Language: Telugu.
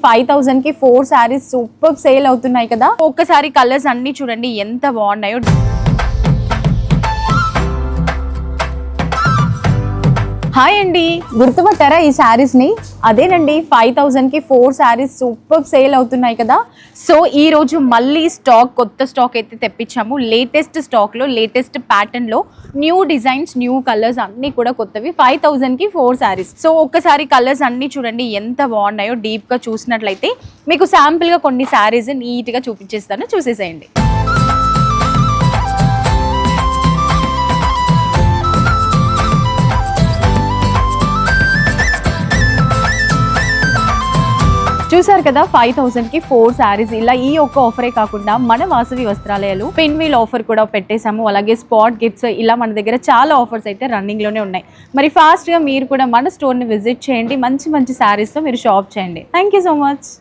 5,000 కి 4 సారీస్ సూపర్ సేల్ అవుతున్నాయి కదా. ఒక్కసారి కలర్స్ అన్ని చూడండి ఎంత బాగున్నాయో. హాయ్ అండి, గుర్తుపట్టారా ఈ శారీస్ ని? అదేనండి 5,000 కి 4 సారీస్ సూపర్ సేల్ అవుతున్నాయి కదా. సో ఈ రోజు మళ్ళీ కొత్త స్టాక్ అయితే తెప్పించాము. లేటెస్ట్ స్టాక్ లో లేటెస్ట్ ప్యాటర్న్ లో న్యూ డిజైన్స్, న్యూ కలర్స్ అన్ని కూడా కొత్తవి. 5,000 కి 4 సారీస్. సో ఒక్కసారి కలర్స్ అన్ని చూడండి ఎంత బాగున్నాయో. డీప్ గా చూసినట్లయితే మీకు శాంపుల్ గా కొన్ని సారీస్ నీట్ గా చూపించేస్తాను, చూసేసేయండి. చూసారు కదా 5,000 కి 4 సారీస్. ఇలా ఈ ఒక్క ఆఫరే కాకుండా మన వాసవి వస్త్రాలయాలు పెన్ వీల్ ఆఫర్ కూడా పెట్టేశాము. అలాగే స్పాట్ గిఫ్ట్స్, ఇలా మన దగ్గర చాలా ఆఫర్స్ అయితే రన్నింగ్ లోనే ఉన్నాయి. మరి ఫాస్ట్ గా మీరు కూడా మన స్టోర్ ని విజిట్ చేయండి. మంచి మంచి సారీస్ తో మీరు షాప్ చేయండి. Thank you so much.